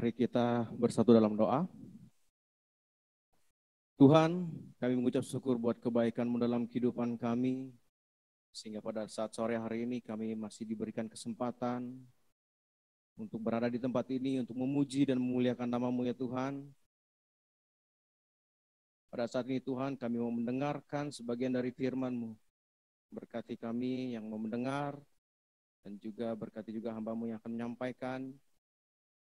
Mari kita bersatu dalam doa. Tuhan, kami mengucap syukur buat kebaikan-Mu dalam kehidupan kami, sehingga pada saat sore hari ini kami masih diberikan kesempatan untuk berada di tempat ini, untuk memuji dan memuliakan nama-Mu ya Tuhan. Pada saat ini Tuhan, kami mau mendengarkan sebagian dari firman-Mu. Berkati kami yang mau mendengar, dan juga berkati juga hamba-Mu yang akan menyampaikan,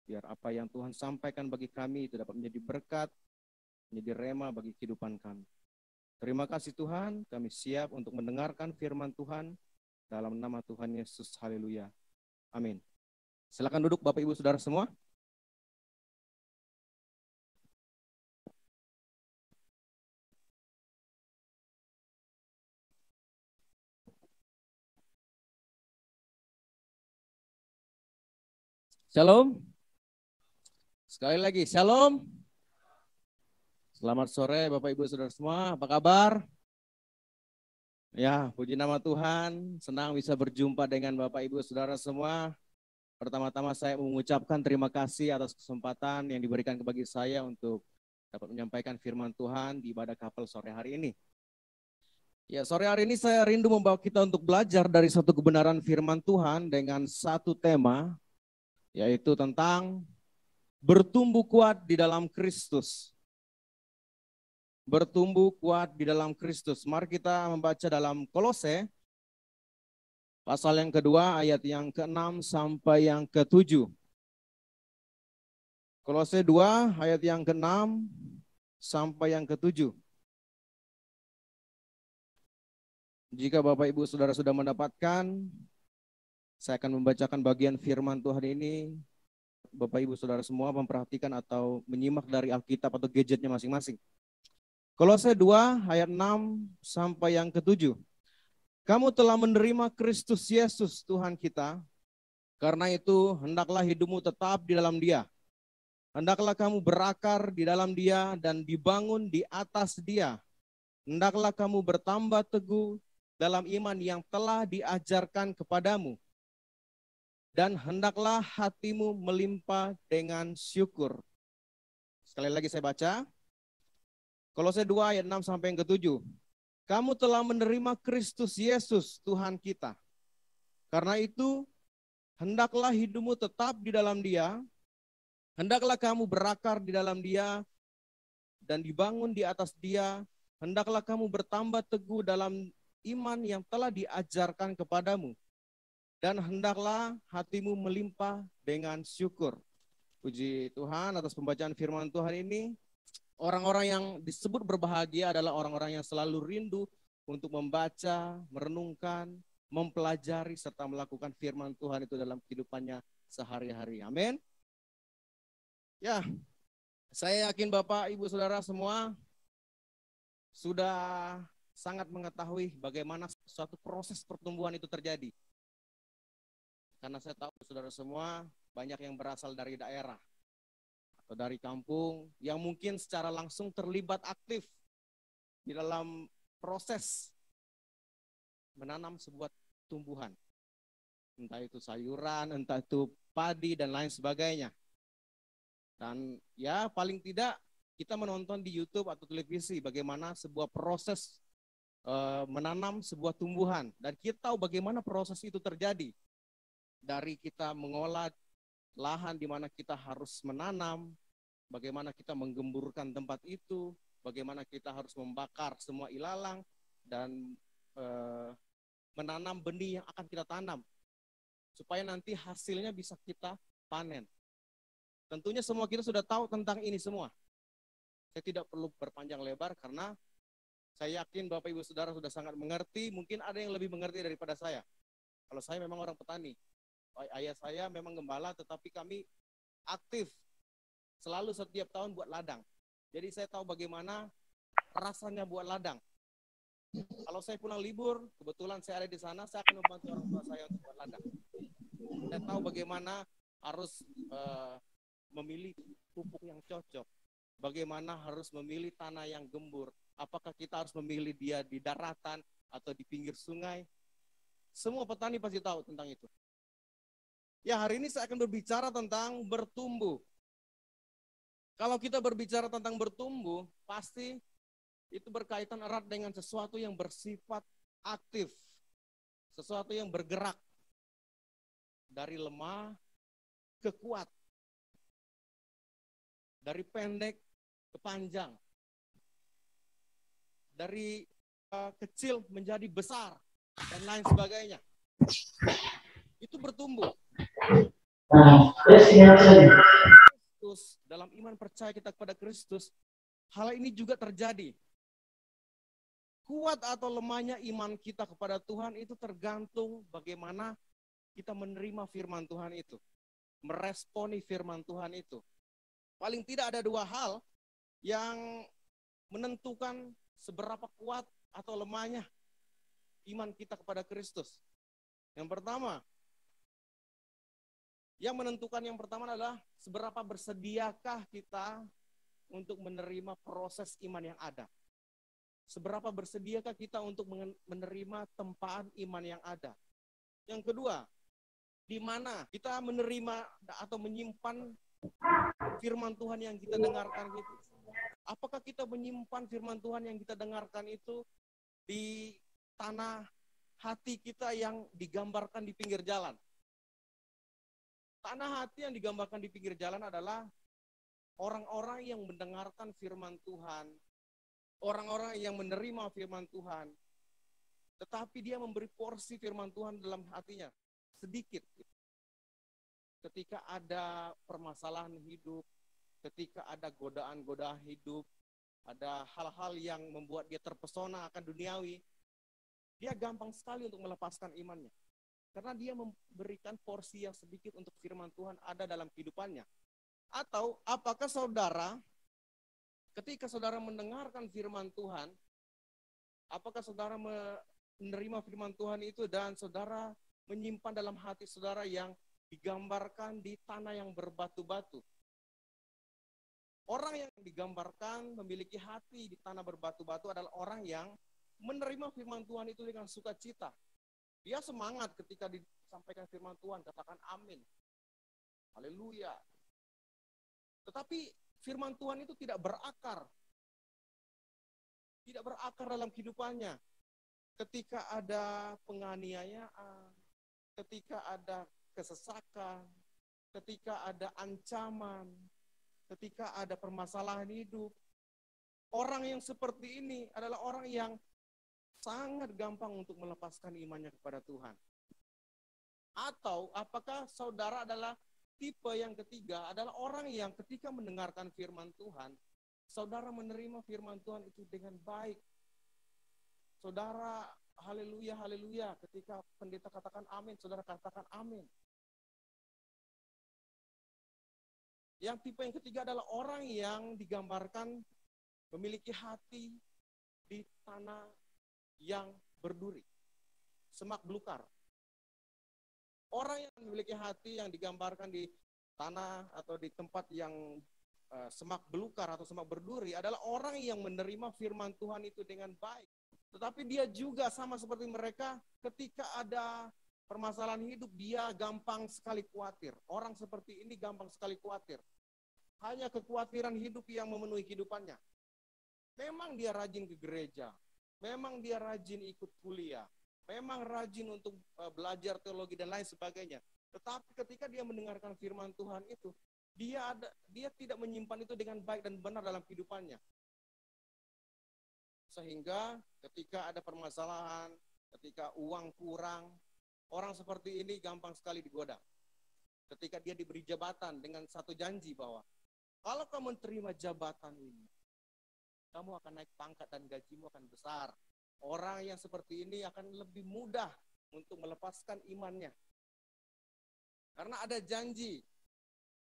biar apa yang Tuhan sampaikan bagi kami itu dapat menjadi berkat, menjadi rema bagi kehidupan kami. Terima kasih Tuhan, kami siap untuk mendengarkan firman Tuhan dalam nama Tuhan Yesus. Haleluya. Amin. Silakan duduk Bapak Ibu Saudara semua. Shalom. Sekali lagi, shalom. Selamat sore Bapak Ibu Saudara semua, apa kabar? Ya, puji nama Tuhan, senang bisa berjumpa dengan Bapak Ibu Saudara semua. Pertama-tama saya mengucapkan terima kasih atas kesempatan yang diberikan bagi saya untuk dapat menyampaikan firman Tuhan di ibadah kapel sore hari ini. Ya, sore hari ini saya rindu membawa kita untuk belajar dari satu kebenaran firman Tuhan dengan satu tema, yaitu tentang bertumbuh kuat di dalam Kristus. Bertumbuh kuat di dalam Kristus. Mari kita membaca dalam Kolose, pasal yang kedua, ayat yang ke-6 sampai yang ke-7. Kolose 2, ayat yang ke-6 sampai yang ke-7. Jika Bapak Ibu Saudara sudah mendapatkan, saya akan membacakan bagian firman Tuhan ini. Bapak Ibu Saudara semua memperhatikan atau menyimak dari Alkitab atau gadgetnya masing-masing. Kolose 2 ayat 6 sampai yang ke-7. Kamu telah menerima Kristus Yesus Tuhan kita, karena itu hendaklah hidupmu tetap di dalam Dia. Hendaklah kamu berakar di dalam Dia dan dibangun di atas Dia. Hendaklah kamu bertambah teguh dalam iman yang telah diajarkan kepadamu. Dan hendaklah hatimu melimpah dengan syukur. Sekali lagi saya baca. Kolose 2 ayat 6 sampai yang ke-7. Kamu telah menerima Kristus Yesus Tuhan kita. Karena itu, hendaklah hidupmu tetap di dalam Dia. Hendaklah kamu berakar di dalam Dia dan dibangun di atas Dia. Hendaklah kamu bertambah teguh dalam iman yang telah diajarkan kepadamu. Dan hendaklah hatimu melimpah dengan syukur. Puji Tuhan atas pembacaan firman Tuhan ini. Orang-orang yang disebut berbahagia adalah orang-orang yang selalu rindu untuk membaca, merenungkan, mempelajari, serta melakukan firman Tuhan itu dalam kehidupannya sehari-hari. Amin. Ya, saya yakin Bapak, Ibu, Saudara semua sudah sangat mengetahui bagaimana suatu proses pertumbuhan itu terjadi. Karena saya tahu saudara semua banyak yang berasal dari daerah atau dari kampung yang mungkin secara langsung terlibat aktif di dalam proses menanam sebuah tumbuhan. Entah itu sayuran, entah itu padi, dan lain sebagainya. Dan ya paling tidak kita menonton di YouTube atau televisi bagaimana sebuah proses menanam sebuah tumbuhan. Dan kita tahu bagaimana proses itu terjadi. Dari kita mengolah lahan di mana kita harus menanam, bagaimana kita menggemburkan tempat itu, bagaimana kita harus membakar semua ilalang, dan menanam benih yang akan kita tanam, supaya nanti hasilnya bisa kita panen. Tentunya semua kita sudah tahu tentang ini semua. Saya tidak perlu berpanjang lebar karena saya yakin Bapak Ibu Saudara sudah sangat mengerti, mungkin ada yang lebih mengerti daripada saya. Kalau saya memang orang petani. Ayah saya memang gembala, tetapi kami aktif selalu setiap tahun buat ladang. Jadi saya tahu bagaimana rasanya buat ladang. Kalau saya pulang libur, kebetulan saya ada di sana, saya akan membantu orang tua saya untuk buat ladang. Saya tahu bagaimana harus memilih pupuk yang cocok, bagaimana harus memilih tanah yang gembur, apakah kita harus memilih dia di daratan atau di pinggir sungai. Semua petani pasti tahu tentang itu. Ya, hari ini saya akan berbicara tentang bertumbuh. Kalau kita berbicara tentang bertumbuh, pasti itu berkaitan erat dengan sesuatu yang bersifat aktif, sesuatu yang bergerak dari lemah ke kuat, dari pendek ke panjang, dari kecil menjadi besar, dan lain sebagainya. Itu bertumbuh. Kristus, dalam iman percaya kita kepada Kristus, hal ini juga terjadi. Kuat atau lemahnya iman kita kepada Tuhan itu tergantung bagaimana kita menerima firman Tuhan itu, meresponi firman Tuhan itu. Paling tidak ada dua hal yang menentukan seberapa kuat atau lemahnya iman kita kepada Kristus. Yang pertama, yang menentukan yang pertama adalah seberapa bersediakah kita untuk menerima proses iman yang ada. Seberapa bersediakah kita untuk menerima tempaan iman yang ada. Yang kedua, di mana kita menerima atau menyimpan firman Tuhan yang kita dengarkan itu. Apakah kita menyimpan firman Tuhan yang kita dengarkan itu di tanah hati kita yang digambarkan di pinggir jalan? Tanah hati yang digambarkan di pinggir jalan adalah orang-orang yang mendengarkan firman Tuhan, orang-orang yang menerima firman Tuhan, tetapi dia memberi porsi firman Tuhan dalam hatinya sedikit. Ketika ada permasalahan hidup, ketika ada godaan-godaan hidup, ada hal-hal yang membuat dia terpesona akan duniawi, dia gampang sekali untuk melepaskan imannya. Karena dia memberikan porsi yang sedikit untuk firman Tuhan ada dalam kehidupannya. Atau apakah saudara, ketika saudara mendengarkan firman Tuhan, apakah saudara menerima firman Tuhan itu dan saudara menyimpan dalam hati saudara yang digambarkan di tanah yang berbatu-batu? Orang yang digambarkan memiliki hati di tanah berbatu-batu adalah orang yang menerima firman Tuhan itu dengan sukacita. Dia semangat ketika disampaikan firman Tuhan, katakan amin. Haleluya. Tetapi firman Tuhan itu tidak berakar. Tidak berakar dalam kehidupannya. Ketika ada penganiayaan, ketika ada kesesakan, ketika ada ancaman, ketika ada permasalahan hidup, orang yang seperti ini adalah orang yang sangat gampang untuk melepaskan imannya kepada Tuhan. Atau apakah saudara adalah tipe yang ketiga, adalah orang yang ketika mendengarkan firman Tuhan, saudara menerima firman Tuhan itu dengan baik. Saudara, haleluya, haleluya, ketika pendeta katakan amin, saudara katakan amin. Yang tipe yang ketiga adalah orang yang digambarkan memiliki hati di tanah yang berduri, semak belukar. Orang yang memiliki hati yang digambarkan di tanah atau di tempat yang semak belukar atau semak berduri adalah orang yang menerima firman Tuhan itu dengan baik. Tetapi dia juga sama seperti mereka, ketika ada permasalahan hidup, dia gampang sekali khawatir. Orang seperti ini gampang sekali khawatir. Hanya kekhawatiran hidup yang memenuhi kehidupannya. Memang dia rajin ke gereja, memang dia rajin ikut kuliah, memang rajin untuk belajar teologi dan lain sebagainya. Tetapi ketika dia mendengarkan firman Tuhan itu, dia tidak menyimpan itu dengan baik dan benar dalam kehidupannya. Sehingga ketika ada permasalahan, ketika uang kurang, orang seperti ini gampang sekali digoda. Ketika dia diberi jabatan dengan satu janji bahwa kalau kamu menerima jabatan ini, kamu akan naik pangkat dan gajimu akan besar. Orang yang seperti ini akan lebih mudah untuk melepaskan imannya. Karena ada janji.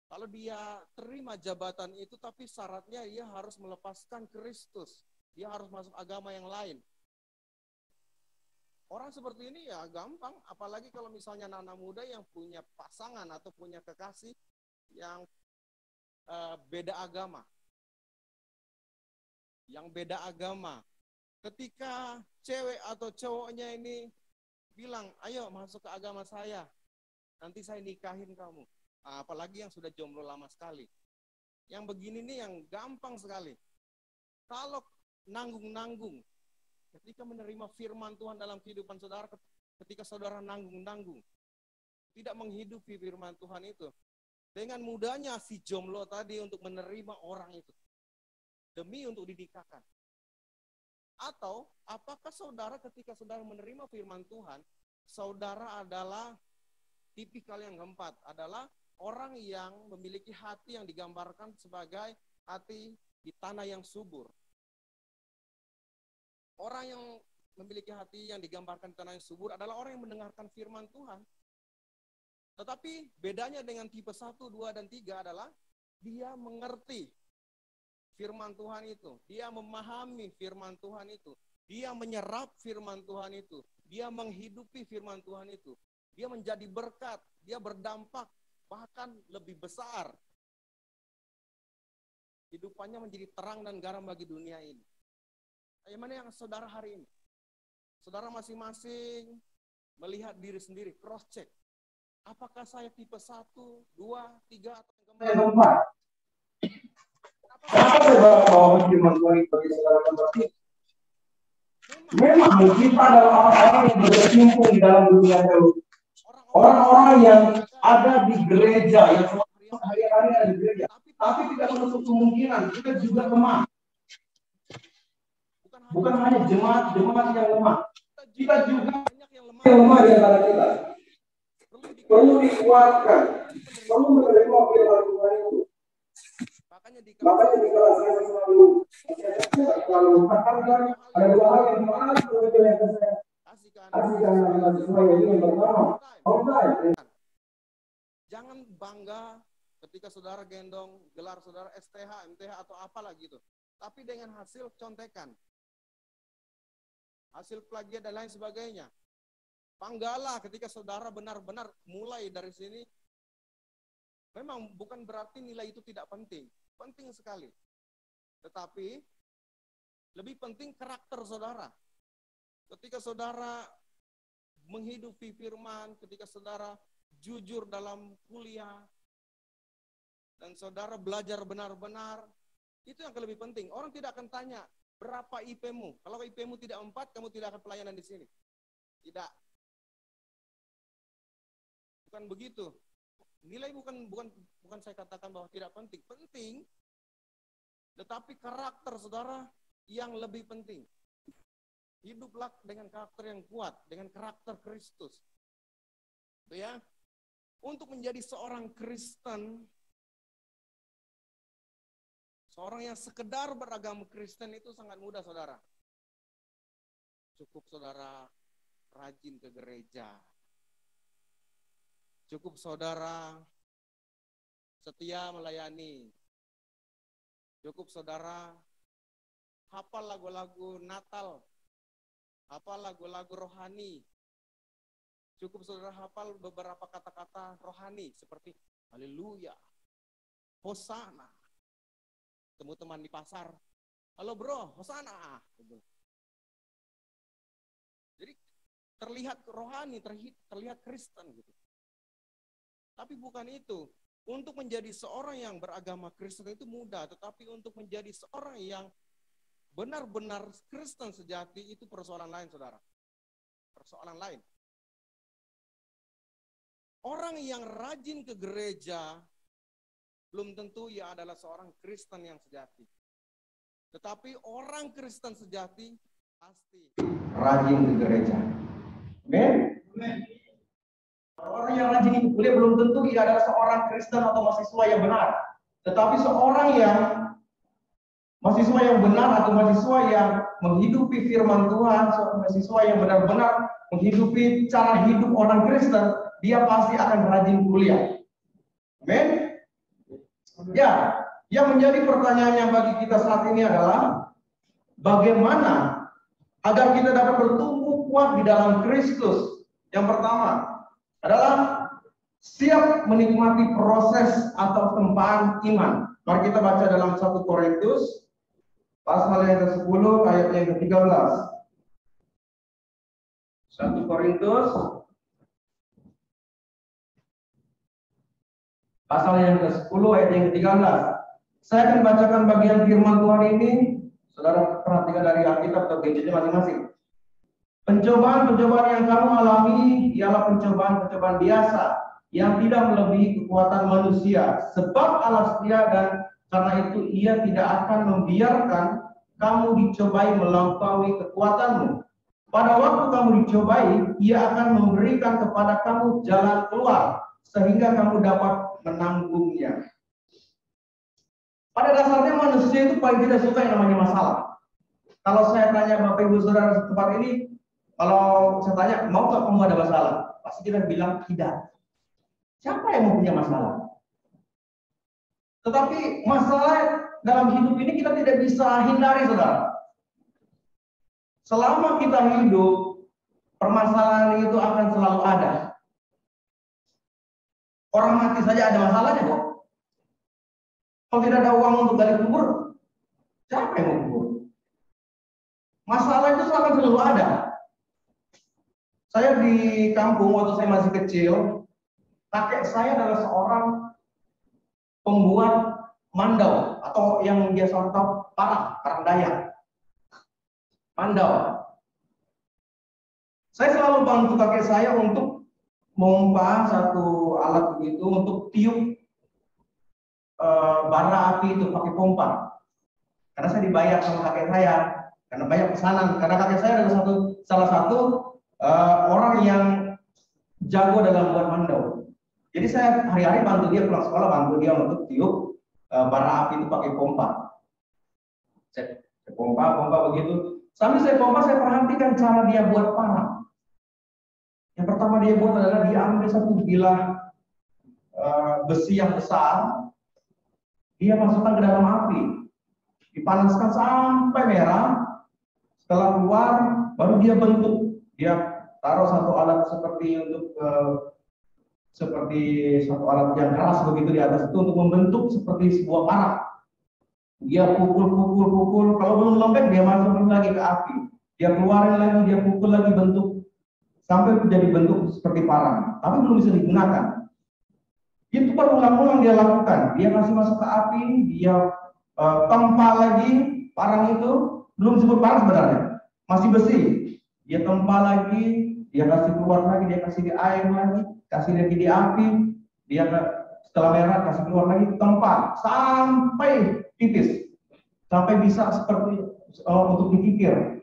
Kalau dia terima jabatan itu, tapi syaratnya dia harus melepaskan Kristus. Dia harus masuk agama yang lain. Orang seperti ini ya gampang, apalagi kalau misalnya anak-anak muda yang punya pasangan atau punya kekasih yang beda agama. Yang beda agama. Ketika cewek atau cowoknya ini bilang, ayo masuk ke agama saya, nanti saya nikahin kamu. Apalagi yang sudah jomblo lama sekali. Yang begini nih yang gampang sekali. Kalau nanggung-nanggung, ketika menerima firman Tuhan dalam kehidupan saudara, ketika saudara nanggung-nanggung, tidak menghidupi firman Tuhan itu, dengan mudahnya si jomblo tadi untuk menerima orang itu, demi untuk dinikahkan. Atau apakah saudara ketika saudara menerima firman Tuhan, saudara adalah tipikal yang keempat, adalah orang yang memiliki hati yang digambarkan sebagai hati di tanah yang subur. Orang yang memiliki hati yang digambarkan di tanah yang subur adalah orang yang mendengarkan firman Tuhan. Tetapi bedanya dengan tipe 1, 2, dan 3 adalah dia mengerti firman Tuhan itu. Dia memahami firman Tuhan itu. Dia menyerap firman Tuhan itu. Dia menghidupi firman Tuhan itu. Dia menjadi berkat. Dia berdampak bahkan lebih besar. Hidupannya menjadi terang dan garam bagi dunia ini. Bagaimana yang saudara hari ini? Saudara masing-masing melihat diri sendiri, cross check. Apakah saya tipe 1, 2, 3, atau yang keempat? Kenapa saya bawa firman Tuhan bagi saudara seperti itu? Memang kita adalah orang-orang yang berkecimpung di dalam dunia teologi. Orang-orang yang ada di gereja, yang sehari-hari ada di gereja. Tapi tidak menutup kemungkinan kita juga lemah. Bukan hanya jemaat yang lemah. Kita juga yang lemah di antara kita. Perlu dikuatkan. Perlu menerima firman Tuhan itu. Makanya di kelas saya selalu katakan ada dua hal yang mana sebetulnya yang saya kasihkan dengan semua ini. Yang pertama, jangan bangga ketika saudara gendong gelar saudara STH, MTH atau apalah gitu. Tapi dengan hasil contekan, hasil plagiat dan lain sebagainya. Banggalah ketika saudara benar-benar mulai dari sini. Memang bukan berarti nilai itu tidak penting. Penting sekali. Tetapi lebih penting karakter saudara. Ketika saudara menghidupi firman, ketika saudara jujur dalam kuliah, dan saudara belajar benar-benar, itu yang lebih penting. Orang tidak akan tanya, berapa IP-mu? Kalau IP-mu tidak 4, kamu tidak akan pelayanan di sini. Tidak. Bukan begitu. Nilai bukan saya katakan bahwa tidak penting. Penting. Tetapi karakter saudara yang lebih penting. Hiduplah dengan karakter yang kuat, dengan karakter Kristus. Itu ya. Untuk menjadi seorang Kristen, seorang yang sekedar beragama Kristen itu sangat mudah, saudara. Cukup saudara rajin ke gereja. Cukup saudara setia melayani. Cukup saudara hafal lagu-lagu Natal. Hafal lagu-lagu rohani. Cukup saudara hafal beberapa kata-kata rohani seperti haleluya, hosana. Temu teman di pasar, halo bro, hosana. Jadi terlihat rohani, terlihat Kristen gitu. Tapi bukan itu. Untuk menjadi seorang yang beragama Kristen itu mudah, tetapi untuk menjadi seorang yang benar-benar Kristen sejati itu persoalan lain, saudara. Persoalan lain. Orang yang rajin ke gereja belum tentu ia adalah seorang Kristen yang sejati. Tetapi orang Kristen sejati pasti rajin ke gereja. Amen. Orang yang rajin itu kuliah belum tentu ia adalah seorang Kristen atau mahasiswa yang benar. Tetapi seorang yang mahasiswa yang benar atau mahasiswa yang menghidupi firman Tuhan, seorang mahasiswa yang benar-benar menghidupi cara hidup orang Kristen, dia pasti akan rajin kuliah. Amin. Ya, yang menjadi pertanyaannya bagi kita saat ini adalah bagaimana agar kita dapat bertumbuh kuat di dalam Kristus. Yang pertama adalah siap menikmati proses atau tempaan iman. Mari kita baca dalam 1 Korintus pasal yang ke-10 ayat yang ke-13. 1 Korintus pasal yang ke-10 ayat yang ke-13. Saya akan bacakan bagian firman Tuhan ini. Saudara perhatikan dari Alkitab atau gadgetnya masing-masing. Pencobaan-pencobaan yang kamu alami ialah pencobaan-pencobaan biasa yang tidak melebihi kekuatan manusia. Sebab Allah setia dan karena itu Ia tidak akan membiarkan kamu dicobai melampaui kekuatanmu. Pada waktu kamu dicobai, Ia akan memberikan kepada kamu jalan keluar sehingga kamu dapat menanggungnya. Pada dasarnya manusia itu paling tidak suka yang namanya masalah. Kalau saya tanya Bapak Ibu Saudara tempat ini, kalau saya tanya, mau nggak kamu ada masalah? Pasti kita bilang tidak. Siapa yang mau punya masalah? Tetapi masalah dalam hidup ini kita tidak bisa hindari, saudara. Selama kita hidup, permasalahan itu akan selalu ada. Orang mati saja ada masalahnya kok. Kalau tidak ada uang untuk gali kubur, siapa yang mau kubur? Masalah itu akan selalu ada. Saya di kampung waktu saya masih kecil, kakek saya adalah seorang pembuat mandau atau yang biasa orang tahu parang dayak. Mandau. Saya selalu bantu kakek saya untuk memompa satu alat begitu untuk tiup bara api itu pakai pompa. Karena saya dibayar sama kakek saya, karena banyak pesanan. Karena kakek saya adalah salah satu orang yang jago dalam buat mandau. Jadi saya hari-hari bantu dia pulang sekolah, bantu dia untuk tiup bara api itu pakai pompa. Saya pompa begitu. Sambil saya pompa, saya perhatikan cara dia buat parang. Yang pertama dia buat adalah dia ambil satu bilah besi yang besar, dia masukkan ke dalam api, dipanaskan sampai merah. Setelah keluar, baru dia bentuk. Dia taruh satu alat seperti satu alat yang keras begitu di atas itu untuk membentuk seperti sebuah parang. Dia pukul, kalau belum lembek dia masukin lagi ke api. Dia keluarin lagi, dia pukul lagi bentuk sampai menjadi bentuk seperti parang, tapi belum bisa digunakan. Itu berulang-ulang dia lakukan. Dia kasih masuk ke api, dia tempa lagi parang itu, belum disebut parang sebenarnya, masih besi. Dia tempa lagi, dia kasih keluar lagi, dia kasih di air lagi, kasih lagi di api, dia setelah merah kasih keluar lagi, tempa sampai tipis, sampai bisa seperti untuk dikikir.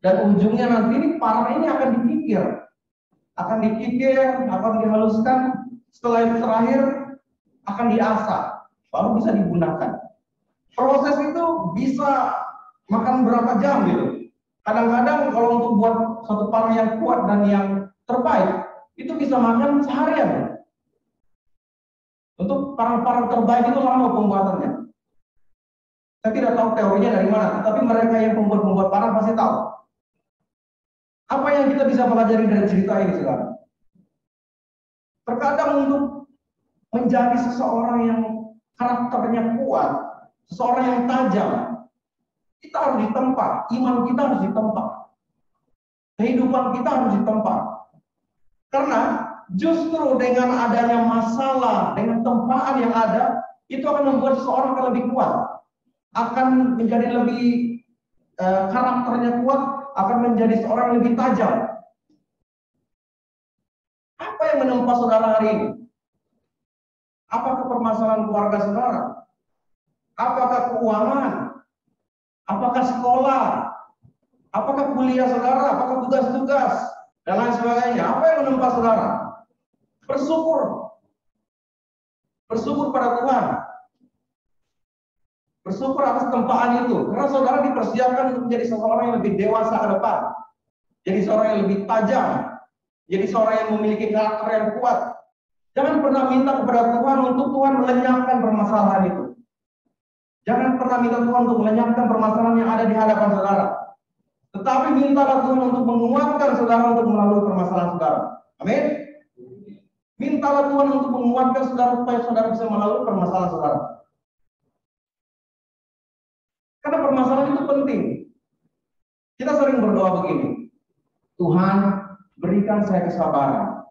Dan ujungnya nanti ini parang ini akan dikikir, akan dihaluskan. Setelah itu terakhir akan diasah, baru bisa digunakan. Proses itu bisa makan berapa jam gitu. Kadang-kadang kalau untuk buat satu parang yang kuat dan yang terbaik, itu bisa makan seharian. Untuk parang-parang terbaik itu lama pembuatannya. Saya tidak tahu teorinya dari mana, tapi mereka yang pembuat parang pasti tahu. Apa yang kita bisa pelajari dari cerita ini sekarang? Terkadang untuk menjadi seseorang yang karakternya kuat, seseorang yang tajam, kita harus ditempa, iman kita harus ditempa, kehidupan kita harus ditempa. Karena justru dengan adanya masalah, dengan tempaan yang ada, itu akan membuat seseorang akan lebih kuat, akan menjadi lebih karakternya kuat, akan menjadi seorang yang lebih tajam. Apa yang menempa saudara hari ini? Apakah permasalahan keluarga saudara? Apakah keuangan? Apakah sekolah? Apakah kuliah saudara? Apakah tugas-tugas? Dan lain sebagainya. Apa yang menempa saudara? Bersyukur. Bersyukur pada Tuhan. Bersyukur atas tempaan itu. Karena saudara dipersiapkan untuk menjadi seseorang yang lebih dewasa ke depan. Jadi seorang yang lebih tajam. Jadi seorang yang memiliki karakter yang kuat. Jangan pernah minta kepada Tuhan untuk Tuhan melenyapkan permasalahan itu. Jangan pernah minta Tuhan untuk melenyapkan permasalahan yang ada di hadapan saudara. Tetapi mintalah Tuhan untuk menguatkan saudara untuk melalui permasalahan saudara. Amin. Mintalah Tuhan untuk menguatkan saudara supaya saudara bisa melalui permasalahan saudara. Karena permasalahan itu penting. Kita sering berdoa begini. Tuhan, berikan saya kesabaran.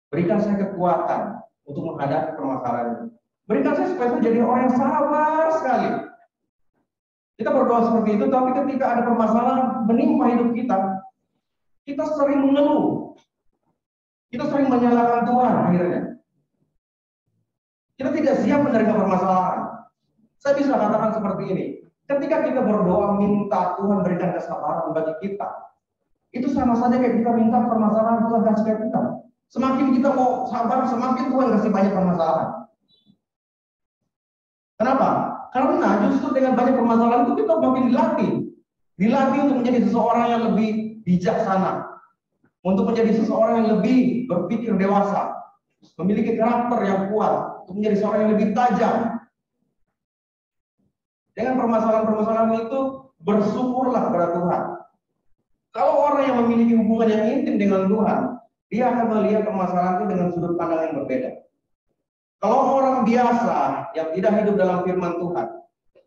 Berikan saya kekuatan untuk menghadapi permasalahan ini. Berikan saya supaya saya jadi orang yang sabar sekali. Kita berdoa seperti itu, tapi ketika ada permasalahan menimpa hidup kita, kita sering mengeluh. Kita sering menyalahkan Tuhan akhirnya. Kita tidak siap menerima permasalahan. Saya bisa katakan seperti ini. Ketika kita berdoa minta Tuhan berikan kesabaran bagi kita, itu sama saja kayak kita minta permasalahan Tuhan kasih ke kita. Semakin kita mau sabar, semakin Tuhan kasih banyak permasalahan. Kenapa? Karena justru dengan banyak permasalahan itu kita makin dilatih. Dilatih untuk menjadi seseorang yang lebih bijaksana. Untuk menjadi seseorang yang lebih berpikir dewasa. Memiliki karakter yang kuat. Untuk menjadi seorang yang lebih tajam. Dengan permasalahan-permasalahan itu, bersyukurlah kepada Tuhan. Kalau orang yang memiliki hubungan yang intim dengan Tuhan, dia akan melihat permasalahan itu dengan sudut pandang yang berbeda. Kalau orang biasa yang tidak hidup dalam firman Tuhan,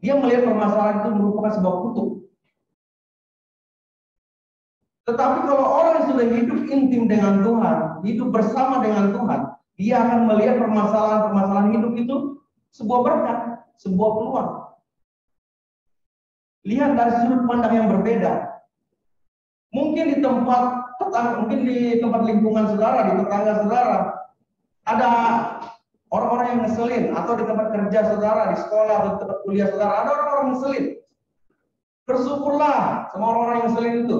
dia melihat permasalahan itu merupakan sebuah kutuk. Tetapi kalau orang yang sudah hidup intim dengan Tuhan, hidup bersama dengan Tuhan, dia akan melihat permasalahan-permasalahan hidup itu sebuah berkat, sebuah peluang. Lihat dari sudut pandang yang berbeda. Mungkin di tempat lingkungan saudara, di tetangga saudara, ada orang-orang yang ngeselin, atau di tempat kerja saudara, di sekolah atau di tempat kuliah saudara, ada orang-orang ngeselin. Bersyukurlah sama orang-orang yang ngeselin itu.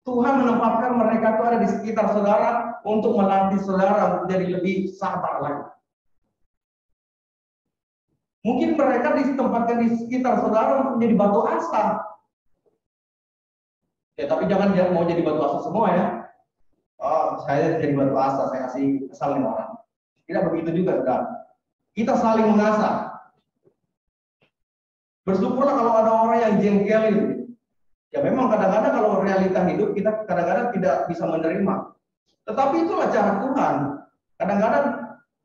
Tuhan menempatkan mereka itu ada di sekitar saudara untuk melatih saudara menjadi lebih sabar lagi. Mungkin mereka ditempatkan di sekitar saudara untuk menjadi batu asa. Ya, tapi jangan mau jadi batu asa semua ya. Oh, saya jadi batu asa, saya kasih kesal nih orang. Tidak begitu juga, saudara. Kita saling mengasah. Bersyukurlah kalau ada orang yang jengkelin. Ya memang kadang-kadang kalau realita hidup kita kadang-kadang tidak bisa menerima. Tetapi itulah cara Tuhan. Kadang-kadang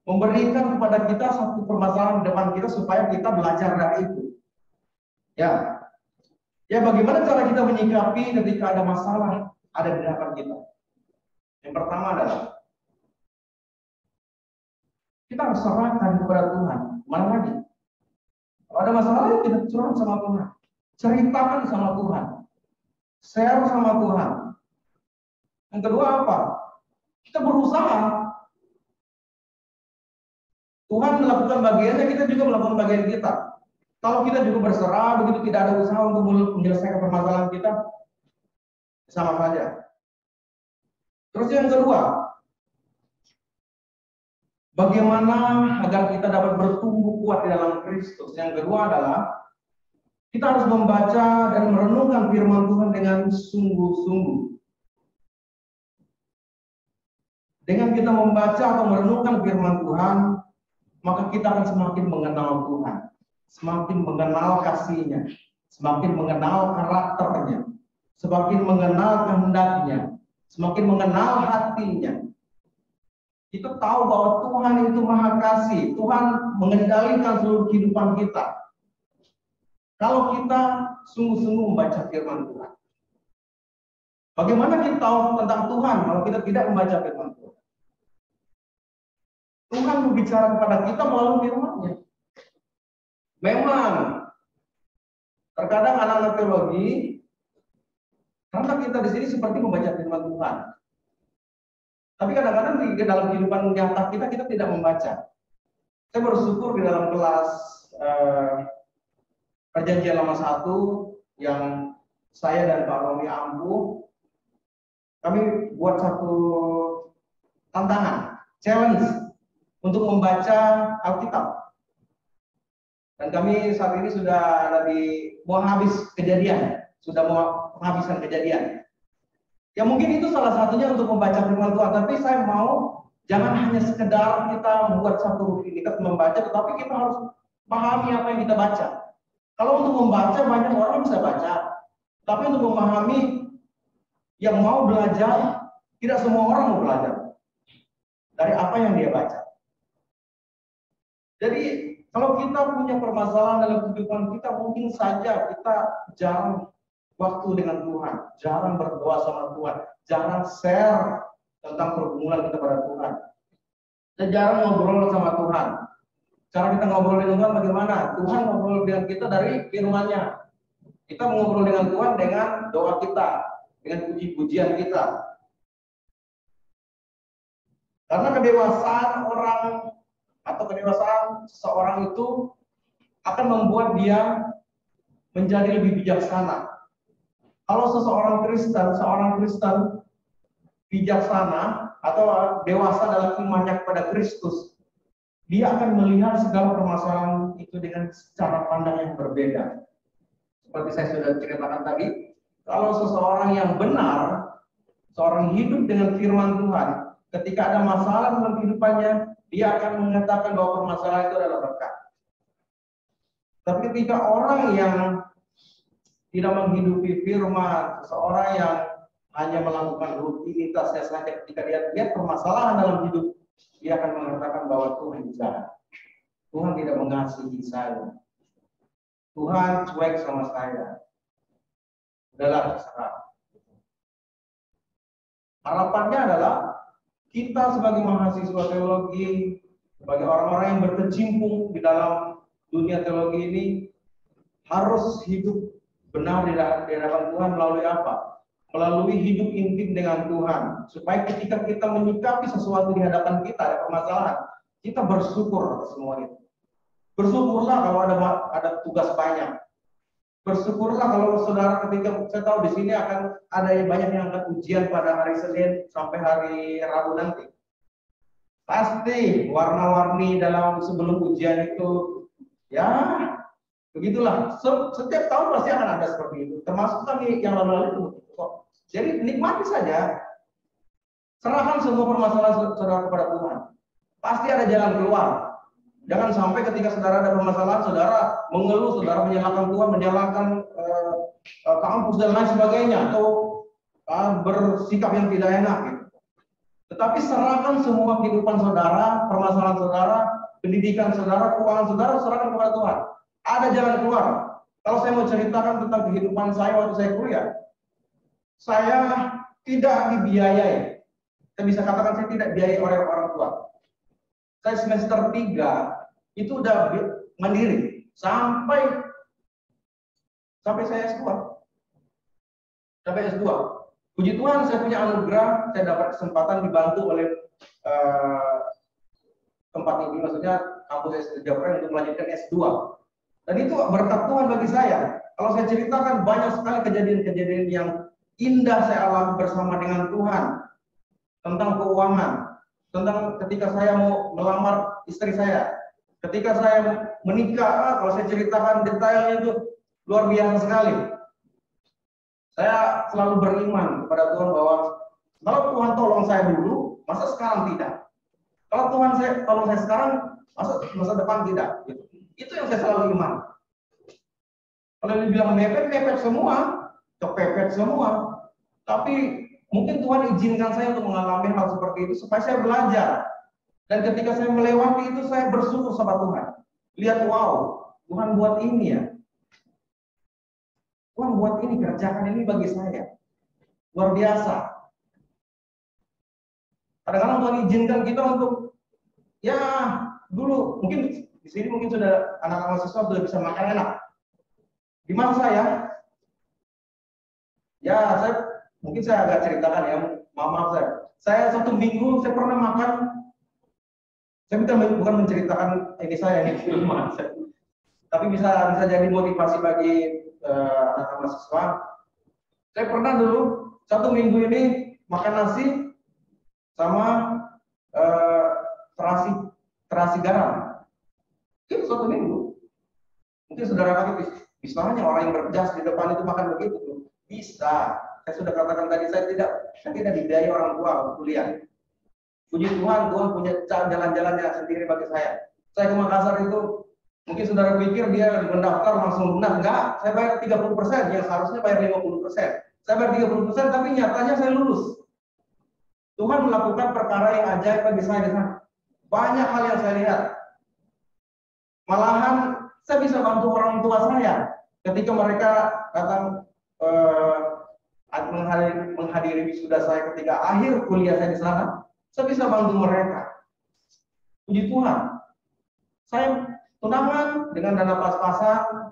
memberikan kepada kita satu permasalahan di depan kita supaya kita belajar dari itu. Ya. Ya, bagaimana cara kita menyikapi ketika ada masalah ada di depan kita? Yang pertama adalah kita harus serahkan kepada Tuhan. Mana lagi? Kalau ada masalah, kita curhat sama Tuhan. Ceritakan sama Tuhan. Share sama Tuhan. Yang kedua apa? Kita berusaha. Tuhan melakukan bagiannya, kita juga melakukan bagian kita. Kalau kita juga berserah, begitu tidak ada usaha untuk menyelesaikan permasalahan kita, sama saja. Terus yang kedua, bagaimana agar kita dapat bertumbuh kuat di dalam Kristus? Yang kedua adalah kita harus membaca dan merenungkan firman Tuhan dengan sungguh-sungguh. Dengan kita membaca atau merenungkan firman Tuhan, maka kita akan semakin mengenal Tuhan. Semakin mengenal kasih-Nya, semakin mengenal karakternya, semakin mengenal kehendaknya, semakin mengenal hatinya. Kita tahu bahwa Tuhan itu Maha Kasih, Tuhan mengendalikan seluruh kehidupan kita. Kalau kita sungguh-sungguh membaca firman Tuhan. Bagaimana kita tahu tentang Tuhan kalau kita tidak membaca firman Tuhan? Tuhan berbicara kepada kita melalui firman-Nya. Memang terkadang anak-anak teologi, karena kita di sini seperti membaca firman Tuhan. Tapi kadang-kadang di dalam kehidupan nyata kita tidak membaca. Saya bersyukur di dalam kelas Perjanjian Lama 1 yang saya dan Pak Romi Ampuh, kami buat satu tantangan, challenge untuk membaca Alkitab. Dan kami saat ini sudah mau habis Kejadian, sudah mau menghabiskan Kejadian. Ya mungkin itu salah satunya untuk membaca firman Tuhan, tapi saya mau jangan hanya sekedar kita membuat satu rutinitas membaca, tetapi kita harus pahami apa yang kita baca. Kalau untuk membaca banyak orang bisa baca, tapi untuk memahami yang mau belajar, tidak semua orang mau belajar dari apa yang dia baca. Jadi kalau kita punya permasalahan dalam kehidupan kita, mungkin saja kita jarang waktu dengan Tuhan, jarang berdoa sama Tuhan, jarang share tentang pergumulan kita pada Tuhan, dan jarang ngobrol sama Tuhan. Cara kita ngobrol dengan Tuhan bagaimana? Tuhan ngobrol dengan kita dari firman-Nya. Kita mengobrol dengan Tuhan dengan doa kita, dengan puji-pujian kita. Karena kedewasaan orang atau kedewasaan seseorang itu akan membuat dia menjadi lebih bijaksana. Kalau seorang Kristen bijaksana atau dewasa dalam imannya kepada Kristus, dia akan melihat segala permasalahan itu dengan cara pandang yang berbeda. Seperti saya sudah ceritakan tadi, kalau seseorang yang benar, seorang hidup dengan firman Tuhan, ketika ada masalah dalam kehidupannya, dia akan mengatakan bahwa permasalahan itu adalah berkat. Tapi ketika orang yang tidak menghidupi firman, seseorang yang hanya melakukan rutinitasnya saja, ketika dia lihat permasalahan dalam hidup, dia akan mengatakan bahwa Tuhan jahat. Tuhan tidak mengasihi saya. Tuhan cuek sama saya. Udahlah, terserah. Harapannya adalah kita sebagai mahasiswa teologi, sebagai orang-orang yang berkecimpung di dalam dunia teologi ini, harus hidup benar di hadapan Tuhan melalui apa? Melalui hidup intim dengan Tuhan. Supaya ketika kita menyikapi sesuatu di hadapan kita, ada permasalahan, kita bersyukur atas semua itu. Bersyukurlah kalau ada tugas banyak. Bersyukurlah kalau saudara, ketika saya tahu di sini akan ada yang banyak yang akan ujian pada hari Senin sampai hari Rabu nanti. Pasti warna-warni dalam sebelum ujian itu, ya begitulah. Setiap tahun pasti akan ada seperti itu. Termasuk kami yang lalu-lalu itu. Jadi nikmati saja. Serahkan semua permasalahan saudara kepada Tuhan. Pasti ada jalan keluar. Jangan sampai ketika saudara ada permasalahan, saudara mengeluh, saudara menyalahkan Tuhan, menyalahkan kampus dan lain sebagainya, atau bersikap yang tidak enak. Gitu. Tetapi serahkan semua kehidupan saudara, permasalahan saudara, pendidikan saudara, keuangan saudara, serahkan kepada Tuhan. Ada jalan keluar. Kalau saya mau ceritakan tentang kehidupan saya waktu saya kuliah, saya tidak dibiayai. Saya bisa katakan saya tidak dibiayai oleh orang tua. Saya semester 3 itu udah mandiri sampai saya S2. Sampai S2. Puji Tuhan saya punya anugerah, saya dapat kesempatan dibantu oleh tempat ini, maksudnya kampus S3 untuk melanjutkan S2. Dan itu berkat Tuhan bagi saya. Kalau saya ceritakan banyak sekali kejadian-kejadian yang indah saya alami bersama dengan Tuhan. Tentang keuangan, tentang ketika saya mau melamar istri saya, ketika saya menikah, kalau saya ceritakan detailnya itu luar biasa sekali. Saya selalu beriman kepada Tuhan bahwa kalau Tuhan tolong saya dulu, masa sekarang tidak? Kalau Tuhan tolong saya sekarang, masa depan tidak? Itu yang saya selalu iman. Kalau dibilang mepet semua, kepepet semua, tapi mungkin Tuhan izinkan saya untuk mengalami hal seperti itu supaya saya belajar. Dan ketika saya melewati itu, saya bersyukur sama Tuhan. Lihat, wow, Tuhan buat ini ya. Tuhan buat ini, kerjakan ini bagi saya. Luar biasa. Kadang-kadang Tuhan izinkan kita untuk, ya dulu, mungkin di sini mungkin sudah anak-anak mahasiswa sudah bisa makan enak. Di masa saya, ya mungkin saya agak ceritakan ya, maaf saya 1 minggu saya pernah makan, saya bukan menceritakan ini saya ini di rumah, tapi bisa jadi motivasi bagi anak mahasiswa. Saya pernah dulu 1 minggu ini makan nasi sama terasi garam. Itu 1 minggu. Mungkin saudara kami bisa hanya orang yang berjas di depan itu makan begitu. Bisa. Saya sudah katakan tadi, saya tidak dibiayai orang tua untuk kuliah. Puji Tuhan, Tuhan punya jalan-jalannya sendiri bagi saya. Saya ke Makassar itu, mungkin saudara pikir dia mendaftar langsung lunas. Enggak, saya bayar 30%, yang seharusnya bayar 50%. Saya bayar 30%, tapi nyatanya saya lulus. Tuhan melakukan perkara yang ajaib bagi saya di sana. Banyak hal yang saya lihat. Malahan, saya bisa bantu orang tua saya. Ketika mereka datang menghadiri wisuda saya ketika akhir kuliah saya di sana, saya bisa bantu mereka. Puji Tuhan. Saya tunangan dengan dana pas-pasan,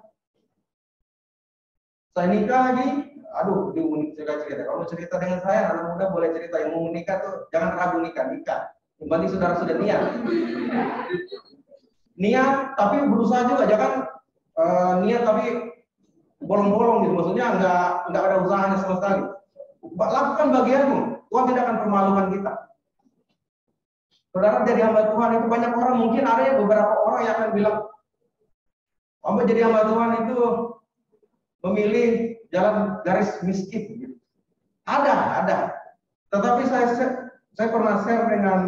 saya nikah lagi. Aduh, cerita. Kalau mau cerita dengan saya, anak muda boleh cerita. Yang mau menikah tuh jangan ragu nikah. Yang penting saudara sudah niat. Niat, tapi berusaha juga. Jangan niat tapi bolong-bolong gitu. Maksudnya nggak ada usahanya sama sekali. Lakukan bagianmu. Tuhan tidak akan permalukan kita. Saudara jadi hamba Tuhan itu banyak orang, mungkin ada ya beberapa orang yang akan bilang, hamba jadi hamba Tuhan itu memilih jalan garis miskin. Gitu. Ada. Tetapi saya pernah share dengan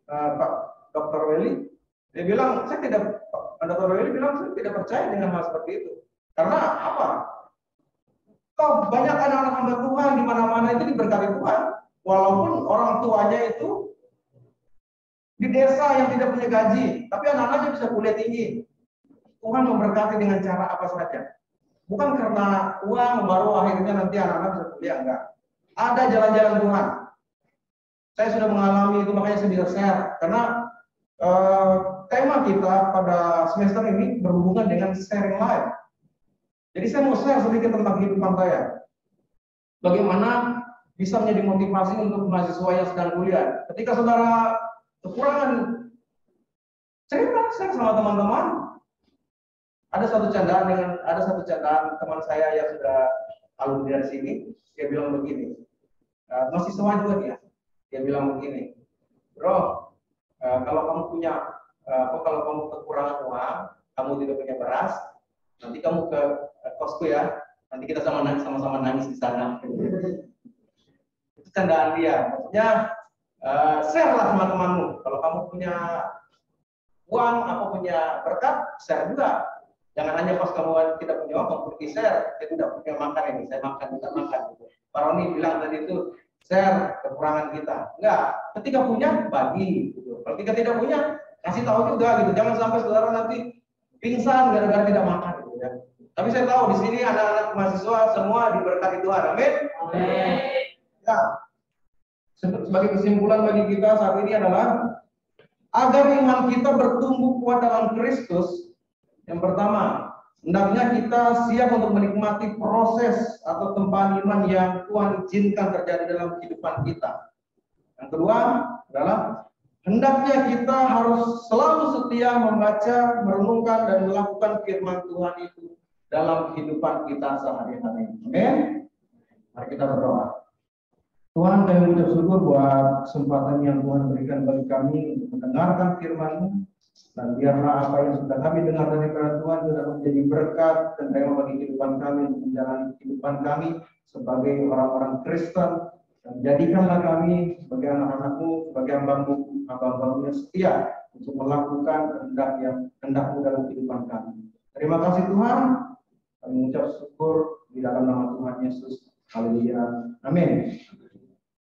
Pak Dr. Welly. Dia bilang, Dr. Welly bilang saya tidak percaya dengan hal seperti itu. Karena apa? Banyak anak-anak hamba Tuhan di mana-mana itu diberkati Tuhan, walaupun orang tuanya itu di desa yang tidak punya gaji, tapi anak-anaknya bisa kuliah tinggi. Tuhan memberkati dengan cara apa saja. Bukan karena uang baru akhirnya nanti anak-anak bisa kuliah, enggak. Ada jalan-jalan Tuhan. Saya sudah mengalami itu, makanya saya bisa share. Karena tema kita pada semester ini berhubungan dengan sharing life. Jadi saya mau share sedikit tentang kehidupan saya. Bagaimana bisa menjadi motivasi untuk mahasiswa yang sedang kuliah. Ketika saudara kekurangan cerita share sama teman-teman. Ada satu candaan teman saya yang sudah alumni dari sini. Dia bilang begini, mahasiswa juga dia bilang begini, bro, kalau kamu kekurangan uang, kamu tidak punya beras, nanti kamu ke kosku ya, nanti kita sama-sama nangis di sana. Itu candaan dia, maksudnya share lah sama temanmu. Kalau kamu punya uang, apa punya berkat, share juga. Jangan hanya pas kamu tidak punya uang, kamu pergi share. Saya tidak punya makan ini, saya makan, tidak makan. Pak Roni bilang tadi itu, share kekurangan kita. Enggak, ketika punya, bagi. Gitu. Kalau kita tidak punya, kasih tahu juga. Gitu. Jangan sampai saudara nanti pingsan gara-gara tidak makan. Gitu, ya. Tapi saya tahu di sini anak-anak mahasiswa semua diberkati Tuhan. Amin. Amin. Ya. Sebagai kesimpulan bagi kita saat ini adalah agar iman kita bertumbuh kuat dalam Kristus. Yang pertama, hendaknya kita siap untuk menikmati proses atau tempahan iman yang Tuhan izinkan terjadi dalam kehidupan kita. Yang kedua adalah hendaknya kita harus selalu setia membaca, merenungkan dan melakukan firman Tuhan itu dalam kehidupan kita sehari-hari. Amin. Mari kita berdoa. Tuhan, kami mengucap syukur buat kesempatan yang Tuhan berikan bagi kami untuk mendengarkan firman-Mu, dan biarlah apa yang sudah kami dengar daripada Tuhan sudah menjadi berkat dan rema bagi kehidupan kami untuk menjalani kehidupan kami sebagai orang-orang Kristen, dan jadikanlah kami sebagai anak-anak-Mu, sebagai hamba-Mu yang setia untuk melakukan kehendak-Mu dalam kehidupan kami. Terima kasih Tuhan, kami mengucap syukur di dalam nama Tuhan Yesus. Haleluya. Amin.